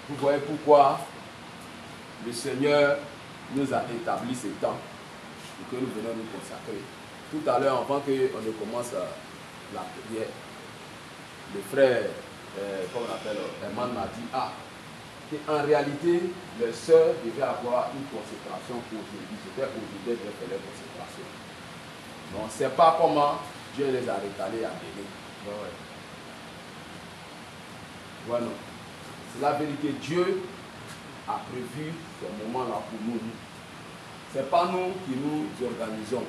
Vous voyez pourquoi le Seigneur nous a établi ces temps et que nous venons nous consacrer. Tout à l'heure, avant qu'on ne commence la prière, le frère, comment on appelle, Herman m'a dit, en réalité, les sœurs devaient avoir une consécration pour aujourd'hui. C'était aujourd'hui de faire leur consécration. Donc, on ne sait pas comment Dieu les a récalés à venir. Voilà. Cela veut dire que Dieu a prévu ce moment-là pour nous. Ce n'est pas nous qui nous organisons.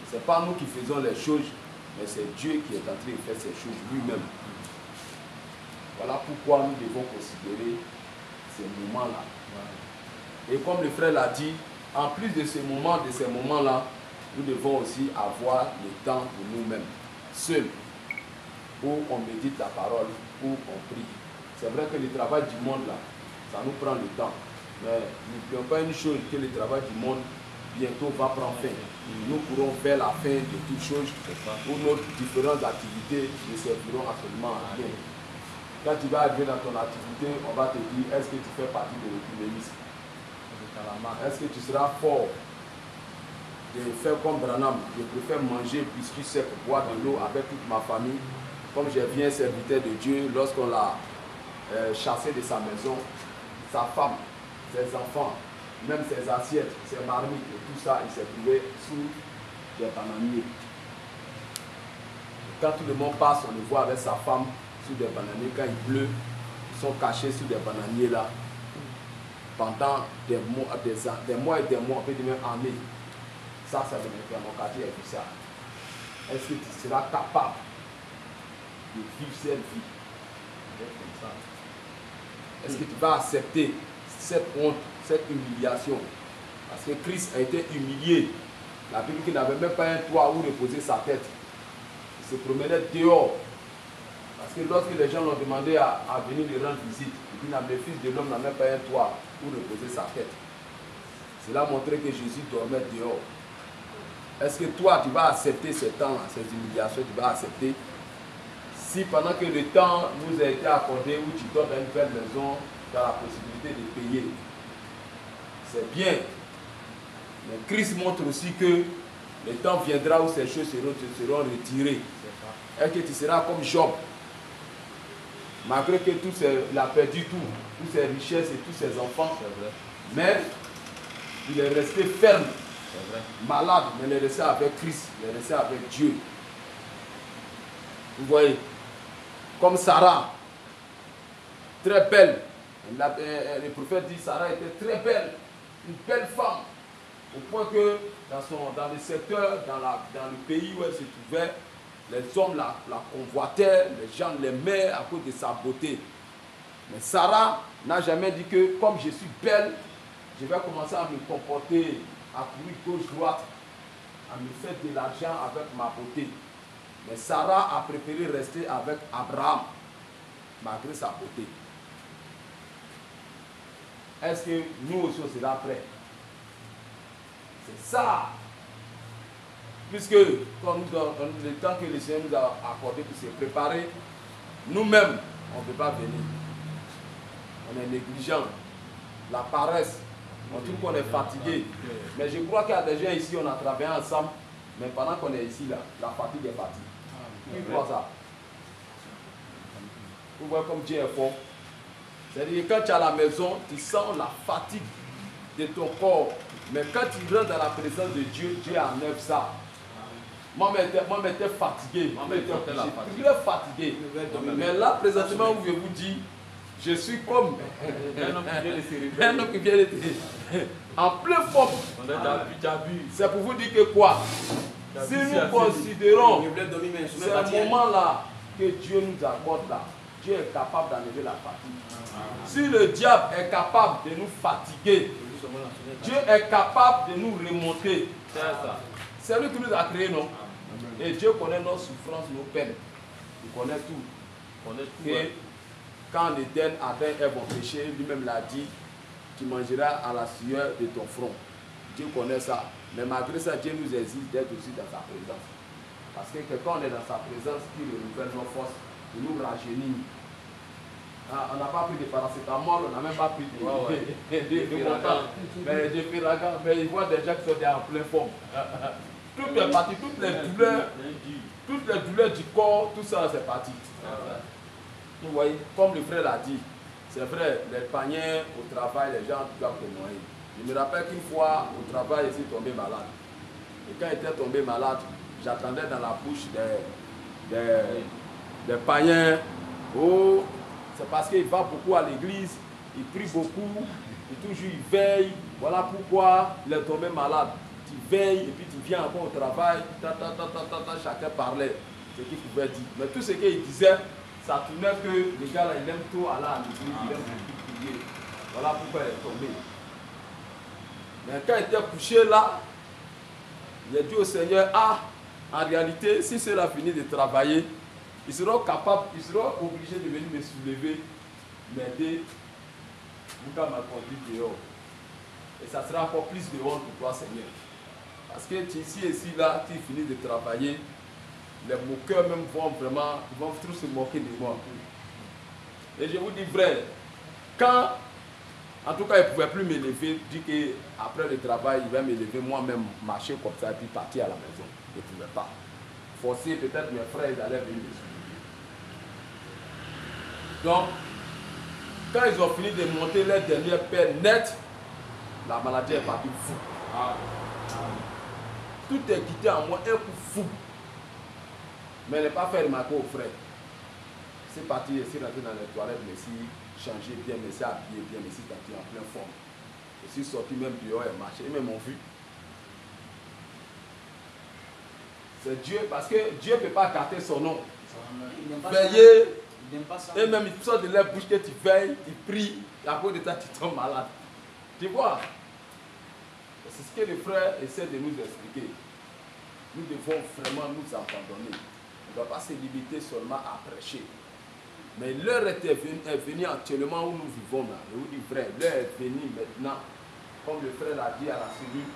Ce n'est pas nous qui faisons les choses, mais c'est Dieu qui est en train de faire ces choses lui-même. Voilà pourquoi nous devons considérer ces moments-là. Et comme le frère l'a dit, en plus de ces moments-là, nous devons aussi avoir le temps pour nous-mêmes, seuls, où on médite la parole, où on prie. C'est vrai que le travail du monde, là, ça nous prend le temps. Mais n'oublions pas une chose, que le travail du monde, bientôt va prendre fin. Nous pourrons faire la fin de toutes choses, où nos différentes activités ne serviront absolument à rien. Quand tu vas arriver dans ton activité, on va te dire, est-ce que tu fais partie de l'écuménisme? Est-ce que tu seras fort de faire comme Branham? Je préfère manger biscuits secs, boire de l'eau avec toute ma famille. Comme j'ai vu un serviteur de Dieu, lorsqu'on l'a chassé de sa maison, sa femme, ses enfants, même ses assiettes, ses marmites et tout ça, il s'est trouvé sous des bananiers. Quand tout le monde passe, on le voit avec sa femme sous des bananiers. Quand il pleut, ils sont cachés sous des bananiers là. Pendant des mois et des mois, on peut dire même années. Ça veut dire que mon quartier a vu ça. Est-ce que tu seras capable de vivre cette vie? Est-ce que tu vas accepter cette honte, cette humiliation? Parce que Christ a été humilié. La Bible qui n'avait même pas un toit où reposer sa tête. Il se promenait dehors. Parce que lorsque les gens l'ont demandé à venir lui rendre visite, il dit, le Fils de l'homme n'a même pas un toit où reposer sa tête. Cela montrait que Jésus dormait dehors. Est-ce que toi, tu vas accepter ce temps, ces humiliations, tu vas accepter? Si pendant que le temps nous a été accordé, où tu dors dans une belle maison, tu as la possibilité de payer, c'est bien. Mais Christ montre aussi que le temps viendra où ces choses seront retirées. Est-ce que tu seras comme Job? Malgré que il a perdu tout, toutes ses richesses et tous ses enfants, mais il est resté ferme, malade, mais il est resté avec Christ, il est resté avec Dieu. Vous voyez, comme Sarah, très belle. Le prophète dit Sarah était très belle, une belle femme, au point que dans le secteur, dans le pays où elle se trouvait, les hommes la convoitaient, les gens l'aimaient à cause de sa beauté. Mais Sarah n'a jamais dit que comme je suis belle, je vais commencer à me comporter, à courir gauche-droite, à me faire de l'argent avec ma beauté. Mais Sarah a préféré rester avec Abraham, malgré sa beauté. Est-ce que nous aussi on sera prêts? C'est ça. Puisque quand le temps que le Seigneur nous a accordé pour se préparer, nous-mêmes, on ne peut pas venir. On est négligent. La paresse. On trouve qu'on est fatigué. Mais je crois qu'il y a des gens ici, on a travaillé ensemble, mais pendant qu'on est ici, là, la fatigue est partie. Qui croit ça? Vous voyez comme Dieu est fort. C'est-à-dire que quand tu es à la maison, tu sens la fatigue de ton corps. Mais quand tu rentres dans la présence de Dieu, Dieu enlève ça. Moi, j'étais fatigué. Très fatigué. Mais là, présentement, où je vous dis, je suis comme un homme qui vient de en pleine forme. C'est pour vous dire que quoi? Si nous considérons ce moment-là que Dieu nous accorde là, Dieu est capable d'enlever la fatigue. Si le diable est capable de nous fatiguer, Dieu est capable de nous remonter. C'est lui qui nous a créés, non? Et Dieu connaît nos souffrances, nos peines. Il connaît tout. Et quand l'Éden, Adam et Ève ont péché, lui-même l'a dit, tu mangeras à la sueur de ton front. Dieu connaît ça. Mais malgré ça, Dieu nous exige d'être aussi dans sa présence. Parce que quand on est dans sa présence, il renouvelle nos forces, il nous rajeunit. Ah, on n'a pas pris de paracétamol, on n'a même pas pris de montant. Mais de Firagan, mais ils voient des gens qui sont en pleine forme. Toutes les parties, toutes les douleurs du corps, tout ça c'est parti. Vous voyez, comme le frère l'a dit, c'est vrai, les paniers au travail, les gens doivent témoigner. Je me rappelle qu'une fois au travail, je suis tombé malade. Et quand j'étais tombé malade, j'attendais dans la bouche des païens. Oh, c'est parce qu'il va beaucoup à l'église, il prie beaucoup, et toujours il veille. Voilà pourquoi il est tombé malade. Tu veilles et puis tu viens encore au travail, chacun parlait ce qu'il pouvait dire. Mais tout ce qu'il disait, ça tournait que les gars là, il aime trop aller à l'église, il aime beaucoup prier. Voilà pourquoi il est tombé. Mais quand il était couché là, il a dit au Seigneur, ah, en réalité, si cela finit de travailler, ils seront capables, ils seront obligés de venir me soulever, m'aider, vous m'a conduit dehors. Et ça sera encore plus de honte pour toi, Seigneur. Parce que ici et ici, là, tu finis de travailler, les moqueurs même vont vraiment, ils vont tous se moquer de moi. Et je vous dis vrai, quand, en tout cas, il ne pouvait plus m'élever, dit qu'après le travail, il va m'élever moi-même, marcher comme ça, et puis partir à la maison. Il ne pouvait pas. Forcer, peut-être mes frères, ils allaient venir me suivre. Donc, quand ils ont fini de monter leur dernière paire nette, la maladie est partie fou. Tout est quitté en moi, un coup fou. Mais elle n'est pas fait remarquer aux frères. C'est parti, je suis rentré dans les toilettes, mais si changé bien, mais si habillé bien, mais si parti en pleine forme. Je suis sorti même dehors et marché, ils m'ont vu. C'est Dieu, parce que Dieu ne peut pas garder son nom. Veiller, et même il sort de leur bouche que tu veilles, tu pries, et à cause de ça tu tombes malade. Tu vois? C'est ce que les frères essaient de nous expliquer. Nous devons vraiment nous abandonner. On ne doit pas se limiter seulement à prêcher. Mais l'heure est venue actuellement où nous vivons là. Je vous dis vrai, l'heure est venue maintenant. Comme le frère l'a dit à la cellule,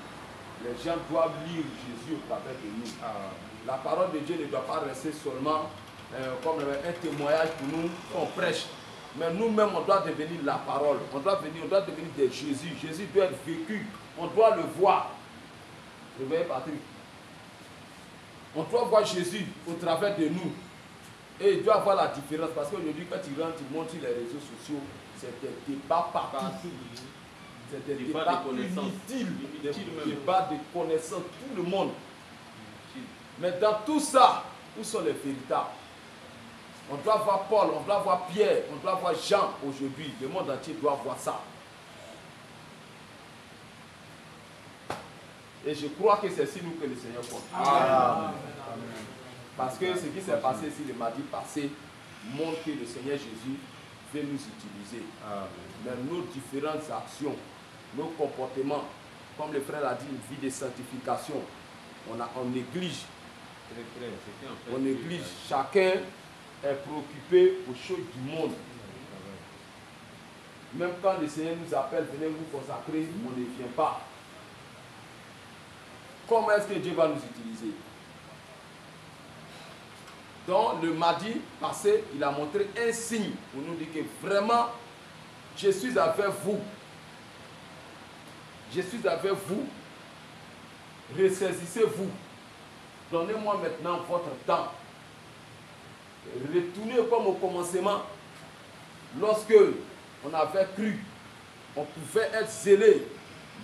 les gens doivent lire Jésus au travers de nous. La parole de Dieu ne doit pas rester seulement comme un témoignage pour nous qu'on prêche. Mais nous-mêmes, on doit devenir la parole. On doit devenir des Jésus. Jésus doit être vécu. On doit le voir. Vous voyez, Patrick? On doit voir Jésus au travers de nous. Et il doit avoir la différence. Parce qu'aujourd'hui, quand tu rentres, tu montes sur les réseaux sociaux, c'est des débats partout. C'est des débats inutiles. Des débats de connaissances. Tout le monde. Mais dans tout ça, où sont les véritables? On doit voir Paul, on doit voir Pierre, on doit voir Jean aujourd'hui. Le monde entier doit voir ça. Et je crois que c'est sur nous que le Seigneur compte. Amen. Parce que ce qui s'est passé ici le mardi passé montre que le Seigneur Jésus veut nous utiliser. Amen. Mais nos différentes actions, nos comportements, comme le frère l'a dit, une vie de sanctification, on néglige. On néglige. Chacun est préoccupé aux choses du monde. Même quand le Seigneur nous appelle, venez vous consacrer, on ne vient pas. Comment est-ce que Dieu va nous utiliser? Donc, le mardi passé, il a montré un signe pour nous dire que vraiment, je suis avec vous. Je suis avec vous. Ressaisissez-vous. Donnez-moi maintenant votre temps. Retournez comme au commencement. Lorsque on avait cru, on pouvait être zélé,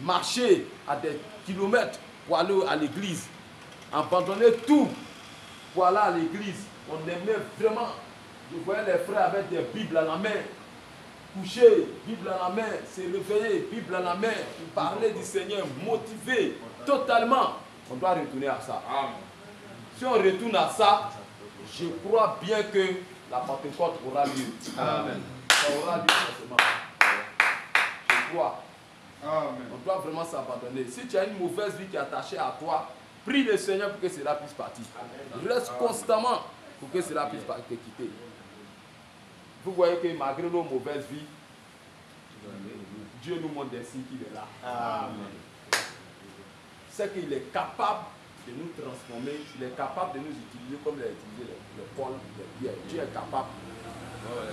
marcher à des kilomètres pour aller à l'église, abandonner tout pour aller à l'église. On aimait vraiment. Je voyais les frères avec des Bibles à la main, coucher, Bible à la main, se réveiller, Bible à la main, parler du Seigneur, motivé totalement. On doit retourner à ça. Si on retourne à ça, je crois bien que la Pentecôte aura lieu. Amen. Ça aura lieu forcément. Je crois. Amen. On doit vraiment s'abandonner. Si tu as une mauvaise vie qui est attachée à toi, prie le Seigneur pour que cela puisse partir. Reste constamment pour que cela puisse te quitter. Vous voyez que malgré nos mauvaises vies, Dieu nous montre des signes qu'il est là. Amen. C'est qu'il est capable de nous transformer, il est capable de nous utiliser comme il a utilisé les Paul, les Pierre. Dieu est capable.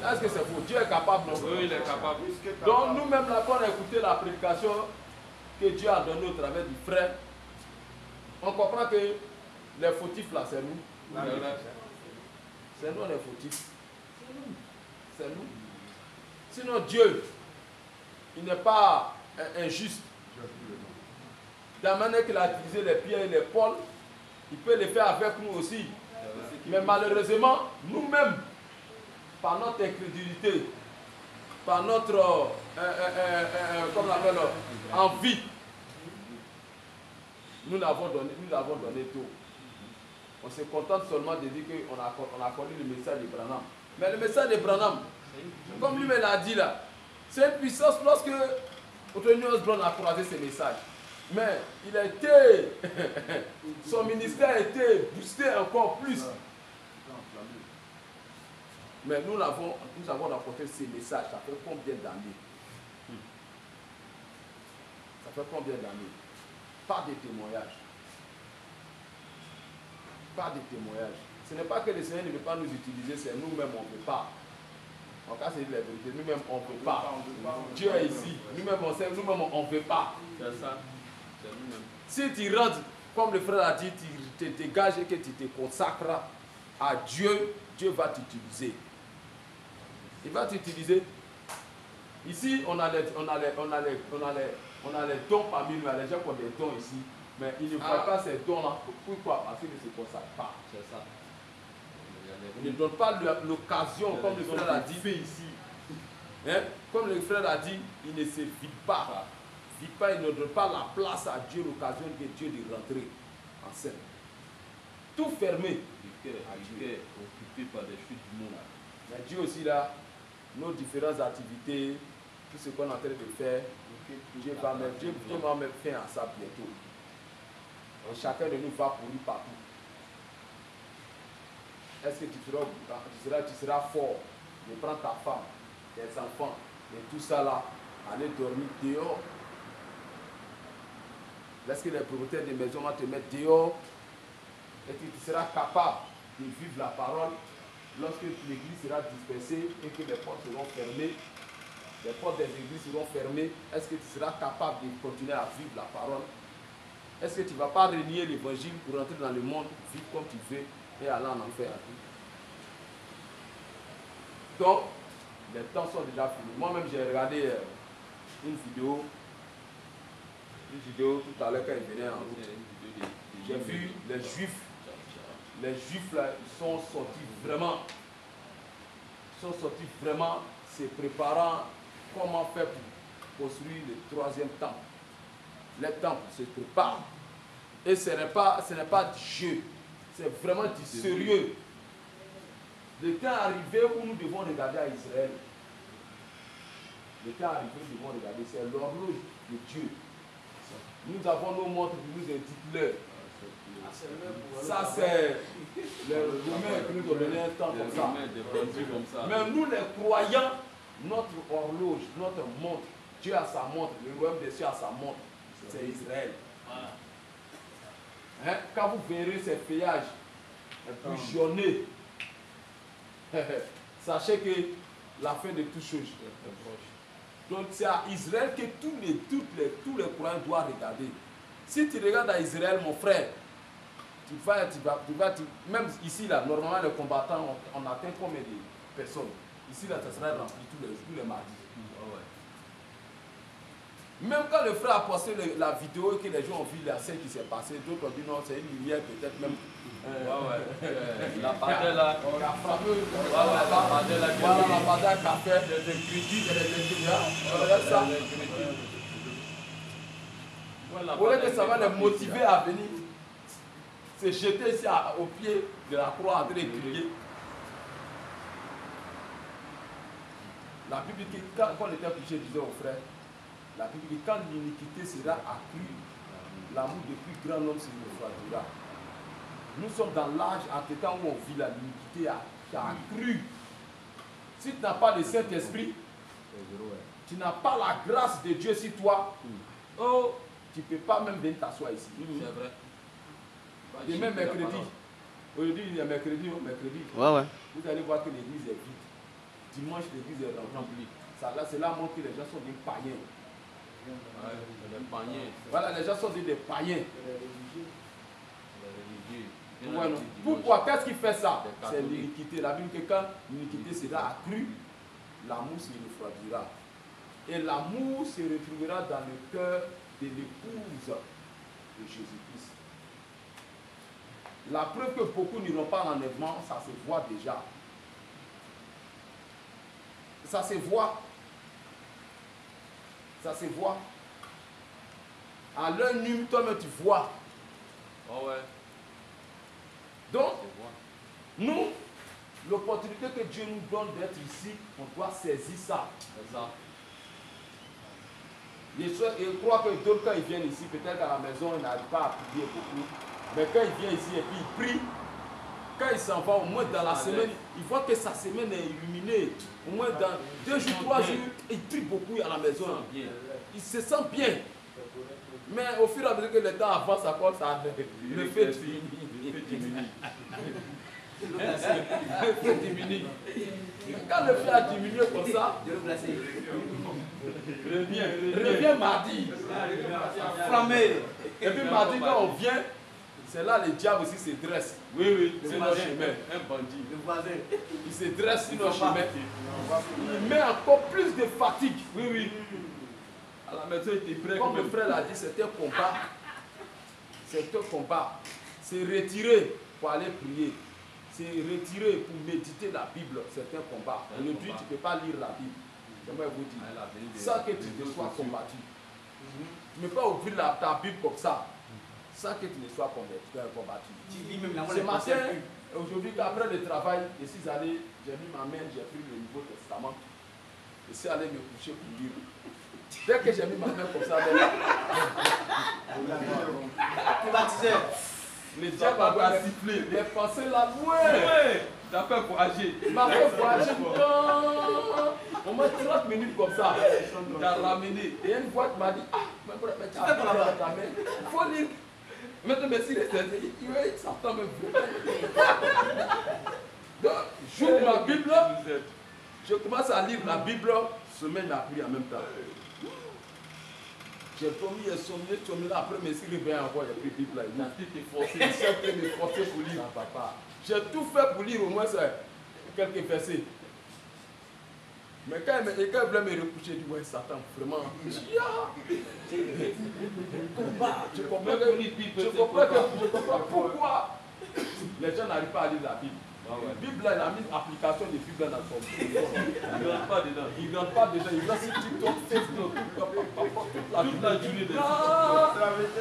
Est-ce que c'est faux? Dieu est capable, non? Oui, il est capable. Donc nous-mêmes, là, quand on a écouté la prédication que Dieu a donnée au travers du frère, on comprend que les fautifs là, c'est nous. C'est nous les fautifs. C'est nous. Sinon Dieu, il n'est pas injuste. De la manière qu'il a utilisé les pierres et les pôles, il peut le faire avec nous aussi. Mais malheureusement, nous-mêmes, par notre incrédulité, par notre comme on appelle, envie, nous l'avons donné tout. On se contente seulement de dire qu'on a connu le message de Branham. Mais le message de Branham, comme lui me l'a dit là, c'est une puissance lorsque Anthony Osborne a croisé ce message. Mais il a été, son ministère a été boosté encore plus. Mais nous avons apporté ces messages. Ça fait combien d'années? Ça fait combien d'années? Pas de témoignages. Pas de témoignages. Ce n'est pas que le Seigneur ne veut pas nous utiliser, c'est nous-mêmes on ne veut pas. En cas c'est la vérité, nous-mêmes on ne veut pas. Dieu est ici, nous-mêmes on sait, nous-mêmes on ne veut pas. C'est ça. Si tu rentres, comme le frère a dit, tu te dégages et que tu te consacres à Dieu, Dieu va t'utiliser. Il va t'utiliser. Ici, on a les dons parmi nous, les gens qui ont des dons ici, mais ils ne voient pas ces dons-là. Pourquoi? Parce qu'ils ne se consacrent pas. C'est ça. Ils ne donnent pas l'occasion, comme le frère a dit ici. Hein? Comme le frère a dit, il ne se vide pas. Il ne donne pas la place à Dieu, l'occasion de Dieu de rentrer en scène. Tout fermé. Occupé par des fuites du monde. Mais Dieu aussi là, nos différentes activités, tout ce qu'on est en train de faire, Dieu va mettre fin à ça bientôt. Et chacun de nous va pour lui partout. Est-ce que tu seras fort de prendre ta femme, tes enfants et tout ça là, aller dormir dehors? Est-ce que les propriétaires des maisons vont te mettre dehors? Est-ce que tu seras capable de vivre la parole lorsque l'église sera dispersée et que les portes seront fermées? Les portes des églises seront fermées. Est-ce que tu seras capable de continuer à vivre la parole? Est-ce que tu ne vas pas renier l'évangile pour entrer dans le monde, vivre comme tu veux et aller en enfer? Donc, les temps sont déjà finis. Moi-même, j'ai regardé une vidéo tout à l'heure quand il venait en route. J'ai vu les Juifs. Les Juifs là, ils sont sortis vraiment se préparant comment faire pour construire le troisième temple. Les temples se préparent. Et ce n'est pas du jeu. C'est vraiment du sérieux. Le temps est arrivé où nous devons regarder à Israël. Le temps est arrivé où nous devons regarder. C'est l'horloge de Dieu. Nous avons nos montres qui nous indiquent l'heure. Ça, c'est les Romains qui nous ont donné un temps comme ça. Mais nous, les croyants, notre horloge, notre montre, Dieu a sa montre, le royaume des cieux a sa montre. C'est Israël. Hein? Quand vous verrez ces feuillages jaunés, sachez que la fin de toutes choses est proche. Donc c'est à Israël que tous les croyants doivent regarder. Si tu regardes à Israël, mon frère, même ici, là, normalement, les combattants, on atteint combien de personnes? Ici, là, ça sera rempli tous les mardis. Même quand le frère a posté la vidéo et que les gens ont vu la scène qui s'est passée, d'autres ont dit non, c'est une lumière peut-être même. La padelle là. On a frappé. La padelle qu'a fait des ingrédients et des ingrédients. On regarde ça. Pour que ça va les motiver à venir se jeter ici au pied de la croix en train de crier. La Bible dit quand on était couché, disait aux frères, la Bible dit quand l'iniquité sera accrue, l'amour du plus grand homme se refroidira. Nous sommes dans l'âge entre temps où on vit la l'iniquité a accru. Si tu n'as pas le Saint-Esprit, tu n'as pas la grâce de Dieu sur toi, oh, tu ne peux pas même venir t'asseoir ici. C'est vrai. Demain mercredi, aujourd'hui il y a mercredi, vous allez voir que l'église est vide. dimanche l'église est remplie. Cela montre que les gens sont des païens. Des païens. Voilà, les gens sont des païens. Les religieux. Ouais, pourquoi? Qu'est-ce qui fait ça? C'est l'iniquité. La Bible dit que quand l'iniquité sera accrue, l'amour se refroidira. Et l'amour se retrouvera dans le cœur de l'épouse de Jésus-Christ. La preuve que beaucoup n'iront pas en enlèvement, ça se voit déjà. Ça se voit. Ça se voit. À l'œil nu, toi-même tu vois. Oh ouais. Donc, nous, l'opportunité que Dieu nous donne d'être ici, on doit saisir ça. C'est ça. Je crois que d'autres, quand ils viennent ici, peut-être qu'à la maison, ils n'arrivent pas à prier beaucoup. Mais quand ils viennent ici et puis ils prient, quand ils s'en vont, au moins dans la semaine, ils voient que sa semaine est illuminée. Au moins dans 2 jours, 3 jours, ils prient beaucoup à la maison. Ils se sentent bien. Mais au fur et à mesure que le temps avance, ça commence à le fait diminue. Le fait diminue. Quand le fait a diminué comme ça, reviens mardi. Flammé. Et puis mardi, quand on vient, c'est là le diable aussi se dresse. Oui, c'est notre chemin. Un bandit. Le voisin. Il se dresse sur notre chemin. Il met encore plus de fatigue. Oui. À la maison, il était prêt. Comme le frère l'a dit, c'est un combat. C'est un combat. C'est retirer pour aller prier. C'est retirer pour méditer la Bible. C'est un combat. Aujourd'hui, tu ne peux pas lire la Bible. J'aimerais vous dire. Sans que tu te sois combattu. Tu ne peux pas ouvrir ta Bible comme ça. Sans que tu ne sois combattu. Ce matin, aujourd'hui, après le travail, je suis allé, j'ai mis ma main, j'ai pris le Nouveau Testament. Je suis allé me coucher pour lire. Dès que j'ai mis ma main comme ça, le diable a sifflé. Les pensées là, ouais. T'as fait voyager. Ma fait voyager. Au moins 30 minutes comme ça. T'as ramené. Et une fois, tu m'as dit, mais tu as fait ta main. Il faut lire. Maintenant, merci les services. Il s'entend même. Donc, j'ouvre ma Bible. Je commence à lire la Bible. Semaine à prier en même temps. J'ai promis sommeil là, après, mais si le bien encore, j'ai pris Bible là. Il s'est me forcer pour lire. J'ai tout fait pour lire au moins quelques versets. Mais quand il voulait me recoucher, il dit, ouais, Satan, vraiment. Je comprends pourquoi les gens n'arrivent pas à lire la Bible. La Bible, il a mis application de Bible dans son téléphone. Il ne rentre pas dedans. Il ne rentre pas dedans. Il va sur TikTok, Facebook, toute la journée. Il ne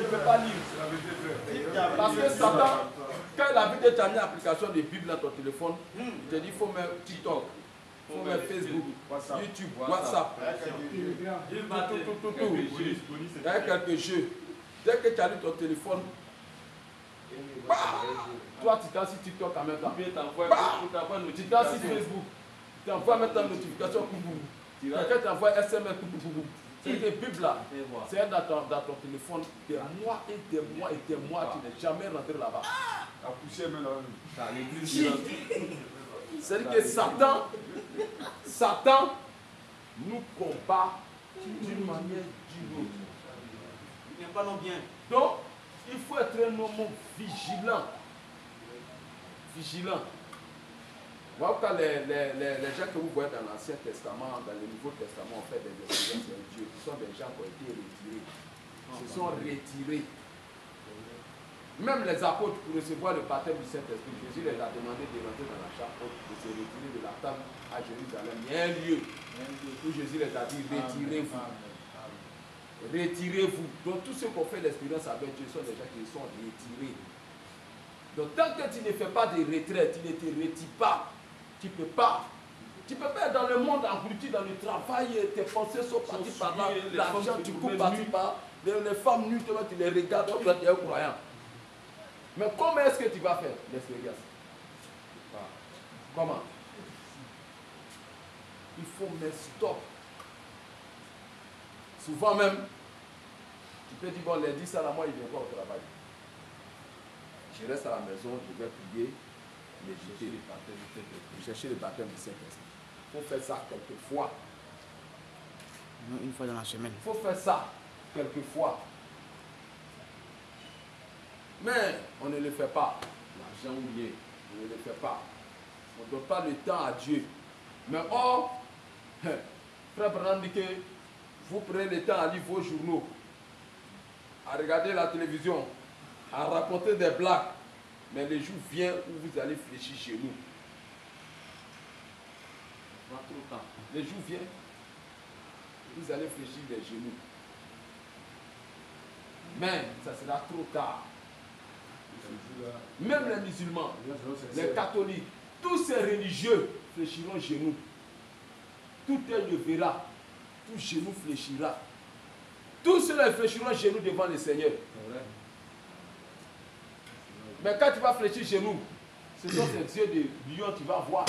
peut pas lire. Parce que Satan, quand il a vu que tu as mis application de Bible dans ton téléphone, il te dit il faut mettre TikTok, il faut mettre Facebook, YouTube, WhatsApp. Il y a quelques jeux. Dès que tu as lu ton téléphone, toi tu t'as sur TikTok en même temps. Tu t'as sur Facebook. Tu envoies maintenant une notification. Quelqu'un t'envoie SMS. C'est que Bible là, c'est dans ton téléphone des mois et des mois et des mois. Tu n'es jamais rentré là-bas. C'est-à-dire que Satan nous combat d'une manière d'une autre. Il n'aime pas non bien. Donc, il faut être un homme vigilant. Vigilant. Voilà quand les gens que vous voyez dans l'Ancien Testament, dans le Nouveau Testament, ont fait des expériences avec Dieu. Ce sont des gens qui ont été retirés. Se sont retirés. Même les apôtres, pour recevoir le baptême du Saint-Esprit, Jésus les a demandé de rentrer dans la chambre de se retirer de la table à Jérusalem. Il y a un lieu où Jésus les a dit, retirez-vous. Retirez-vous. Donc tous ceux qui ont fait l'expérience avec Dieu sont des gens qui sont retirés. Donc tant que tu ne fais pas de retraite, tu ne te retires pas. Tu ne peux pas. Tu peux pas être dans le monde englouti, dans le travail, tes pensées sont parties par là, l'argent, tu coupes partie par les femmes nues, tu les regardes, tu es un croyant. Mais comment est-ce que tu vas faire l'expérience? Comment? Il faut mettre stop. Souvent même, tu peux dire, bon, les 10 à la mois, il ne vient pas au travail. Je reste à la maison, je vais prier, méditer, chercher le baptême du Saint-Esprit. Il faut faire ça quelquefois. Une fois dans la semaine. Il faut faire ça quelquefois. Mais on ne le fait pas. L'argent ou bien, on ne le fait pas. On ne donne pas le temps à Dieu. Mais or, Frère Branham dit que vous prenez le temps à lire vos journaux, à regarder la télévision, à raconter des blagues. Mais le jour vient où vous allez fléchir chez nous. Pas trop de temps. Le jour vient, vous allez fléchir des genoux. Mais ça sera trop tard. Même les musulmans, les catholiques, tous ces religieux fléchiront genoux. Tout œil le verra, tout genou fléchira. Tous ceux-là fléchiront genoux devant le Seigneur. Mais quand tu vas fléchir genoux, ce sont ces yeux de lion que tu vas voir.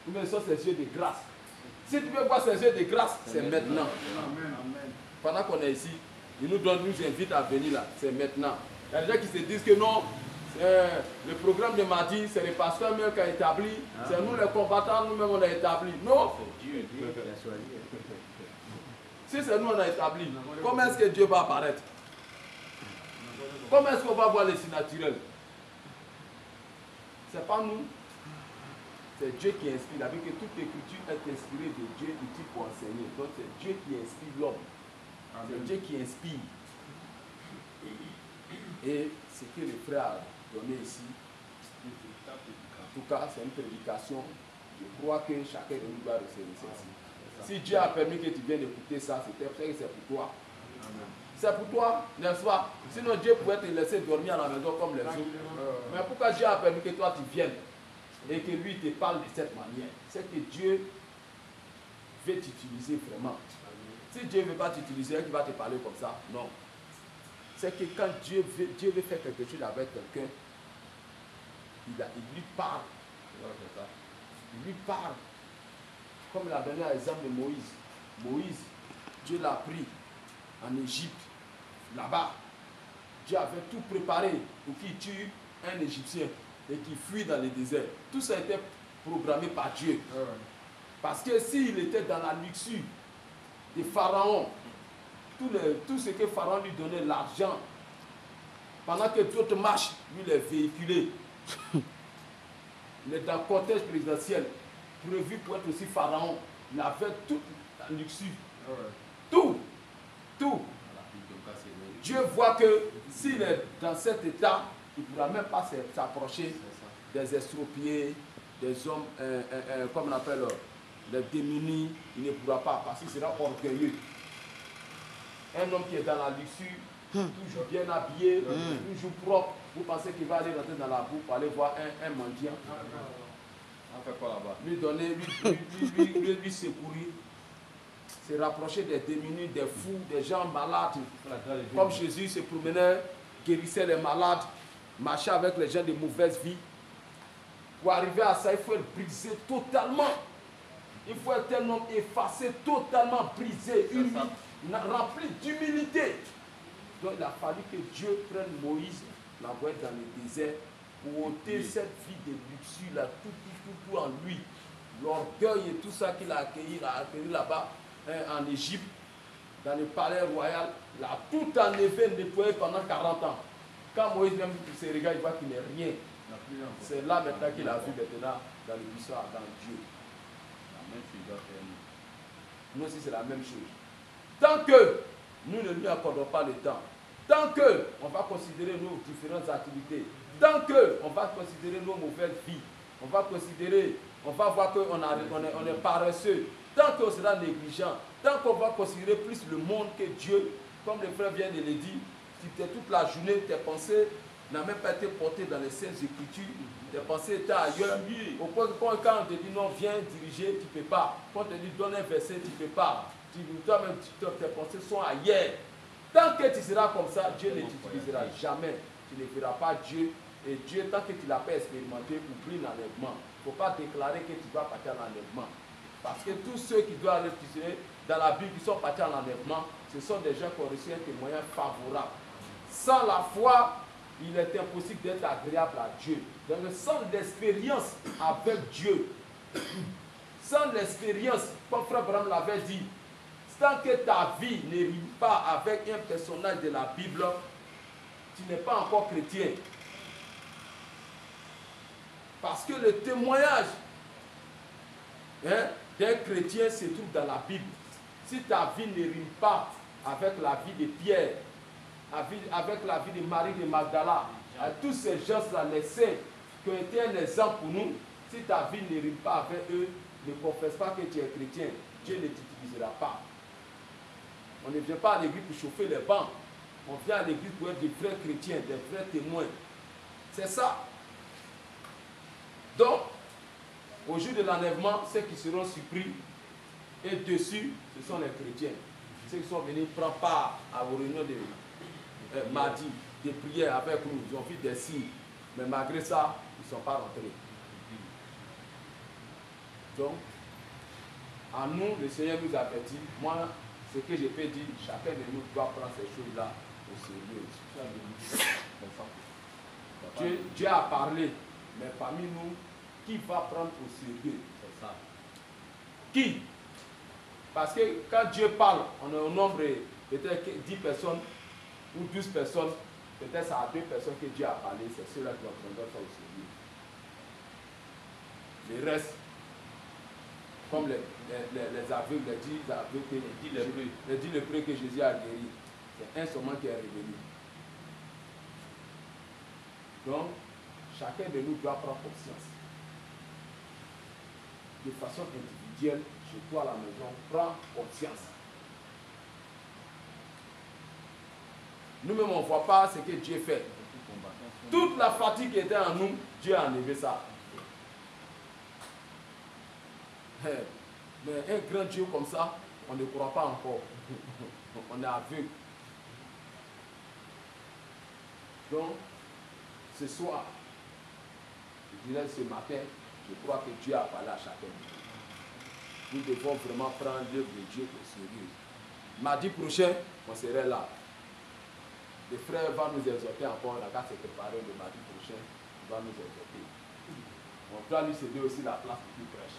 Ou bien ce sont ces yeux de grâce. Si tu veux voir ces yeux de grâce, c'est maintenant. Pendant qu'on est ici, ils nous invitent à venir là, c'est maintenant. Il y a des gens qui se disent que non, le programme de mardi, c'est le pasteur même qui a établi, c'est nous les combattants, nous-mêmes on a établi. Non, Dieu qui a choisi. si c'est nous on a établi, comment est-ce que Dieu va apparaître? Comment est-ce qu'on va voir les signes naturels? C'est pas nous. C'est Dieu qui inspire. La Bible que toute écriture est inspirée de Dieu utile pour enseigner. Donc c'est Dieu qui inspire l'homme. C'est Dieu qui inspire. Et ce que le frère a donné ici, en tout cas, c'est une prédication. Je crois que chacun de nous doit recevoir ceci. Si Dieu a permis que tu viennes écouter ça, c'est pour toi. C'est pour toi, n'est-ce pas? Sinon Dieu pouvait te laisser dormir à la maison comme les autres. Mais pourquoi Dieu a permis que toi tu viennes et que lui te parle de cette manière? C'est que Dieu veut t'utiliser vraiment. Si Dieu ne veut pas t'utiliser, il va te parler comme ça. Non. C'est que quand Dieu veut faire quelque chose avec quelqu'un, il lui parle. Il lui parle. Comme il a donné l'exemple de Moïse. Moïse, Dieu l'a pris en Égypte, là-bas. Dieu avait tout préparé pour qu'il tue un Égyptien et qu'il fuit dans le désert. Tout ça a été programmé par Dieu. Parce que s'il était dans la luxure de Pharaon, tout ce que Pharaon lui donnait, l'argent, pendant que d'autres marches, lui les véhiculait. Il est dans le cortège présidentiel, prévu pour être aussi Pharaon. Il avait toute la luxure. Tout. Dieu voit que s'il est dans cet état, il ne pourra même pas s'approcher des estropiés, des hommes, comme on appelle, les démunis. Il ne pourra pas, parce qu'il sera orgueilleux. Un homme qui est dans la luxure, toujours bien habillé, toujours propre, vous pensez qu'il va aller rentrer dans la boue pour aller voir un mendiant? On fait quoi là-bas? Lui donner, lui secourir, se rapprocher des démunis, des fous, des gens malades. Comme Jésus se promenait, guérissait les malades, marchait avec les gens de mauvaise vie. Pour arriver à ça, il faut être brisé totalement. Il faut être un homme effacé, totalement brisé, rempli d'humilité. Donc il a fallu que Dieu prenne Moïse, l'envoie dans le désert, pour ôter cette vie de luxure, là, tout en lui. L'orgueil et tout ça qu'il a accueilli là-bas, en Égypte, dans le palais royal, il a tout enlevé, nettoyé pendant 40 ans. Quand Moïse même se regarde, il voit qu'il n'est rien. C'est là maintenant qu'il a vu maintenant dans le buisson dans Dieu. Nous aussi c'est la même chose. Tant que nous ne lui accordons pas le temps, tant qu'on va considérer nos différentes activités, tant qu'on va considérer nos mauvaises vies, on va voir qu'on est paresseux, tant qu'on sera négligent, tant qu'on va considérer plus le monde que Dieu, comme le frère vient de le dire, si toute la journée, tes pensées n'ont même pas été portées dans les Saintes Écritures, tes pensées étaient ailleurs. Quand on te dit non, viens diriger, tu ne peux pas. Quand on te dit donne un verset, tu ne peux pas. Toi-même, tes pensées sont ailleurs. Tant que tu seras comme ça, Dieu ne t'utilisera jamais. Tu ne verras pas Dieu. Et Dieu, tant que tu ne l'as pas expérimenté, oublie l'enlèvement. Il ne faut pas déclarer que tu vas partir en enlèvement. Parce que tous ceux qui doivent réfléchir dans la Bible, qui sont partis en enlèvement, ce sont des gens qui ont reçu un témoignage favorable. Sans la foi, il est impossible d'être agréable à Dieu. Donc, sans l'expérience avec Dieu, sans l'expérience, comme Frère Branham l'avait dit, tant que ta vie ne rime pas avec un personnage de la Bible, tu n'es pas encore chrétien. Parce que le témoignage d'un chrétien se trouve dans la Bible. Si ta vie ne rime pas avec la vie de Pierre, avec la vie de Marie de Magdala, à tous ces gens-là, les saints, qui ont été un exemple pour nous, si ta vie ne rime pas avec eux, ne confesse pas que tu es chrétien, Dieu ne t'utilisera pas. On ne vient pas à l'église pour chauffer les bancs. On vient à l'église pour être des vrais chrétiens, des vrais témoins. C'est ça. Donc, au jour de l'enlèvement, ceux qui seront surpris et dessus, ce sont les chrétiens. Ceux qui sont venus prendre part à vos réunions de mardi, des prières avec nous, ils ont vu des signes. Mais malgré ça, ils ne sont pas rentrés. Donc, à nous, le Seigneur nous avertit. Moi, ce que je peux dire, chacun de nous doit prendre ces choses-là au sérieux. Dieu a parlé, mais parmi nous, qui va prendre au sérieux? C'est ça. Qui? Parce que quand Dieu parle, on est au nombre peut-être 10 personnes ou 12 personnes, peut-être c'est à 2 personnes que Dieu a parlé, c'est ceux-là qui vont prendre ça au sérieux. Le reste, comme les aveugles, les 10 aveugles, les 10 lépreux que Jésus a guéri, c'est un seulement qui est revenu. Donc, chacun de nous doit prendre conscience. De façon individuelle, chez toi à la maison, prends conscience. Nous-mêmes, on ne voit pas ce que Dieu fait. Toute la fatigue qui était en nous, Dieu a enlevé ça. Mais un grand Dieu comme ça, on ne croit pas encore. On est aveugle. Donc, ce soir, je dirais ce matin, je crois que Dieu a parlé à chacun. Nous devons vraiment prendre l'œuvre de Dieu au sérieux. Mardi prochain, on serait là. Le frère va nous exhorter encore, on a qu'à se préparer le mardi prochain, il va nous exhorter. On doit lui céder aussi la place pour qu'il prêche.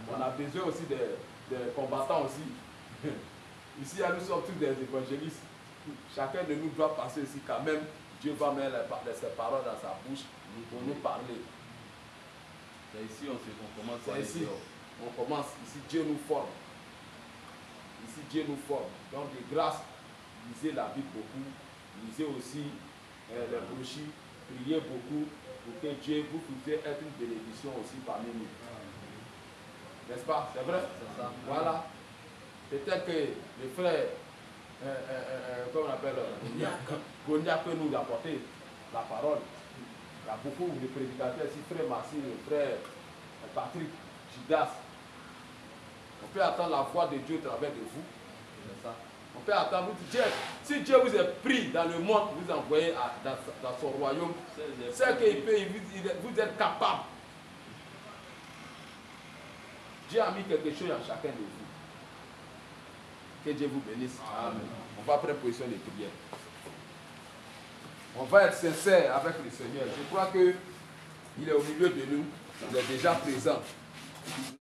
On a besoin aussi des combattants aussi. Ici, nous sommes tous des évangélistes. Chacun de nous doit passer aussi quand même. Dieu va mettre ses paroles dans sa bouche pour nous parler. C'est ici on commence. C'est ici on commence. Ici Dieu nous forme. Ici Dieu nous forme. Donc de grâce, lisez la Bible beaucoup. Lisez aussi les brochures. Priez beaucoup pour que Dieu vous puisse être une bénédiction aussi parmi nous. N'est-ce pas? C'est vrai? C'est ça. Voilà. Peut-être que le frère, comment on appelle, Gonia peut nous apporter la parole. Il y a beaucoup de prédicateurs ici, frère Massine, frère Patrick, Judas. On peut attendre la voix de Dieu au travers de vous. C'est ça. On peut attendre. Si Dieu vous a pris dans le monde, vous envoyez dans son royaume, c'est qu'il vous êtes capable. Dieu a mis quelque chose en chacun de vous. Que Dieu vous bénisse. Amen. On va prendre position de prière. On va être sincère avec le Seigneur. Je crois qu'il est au milieu de nous. Il est déjà présent.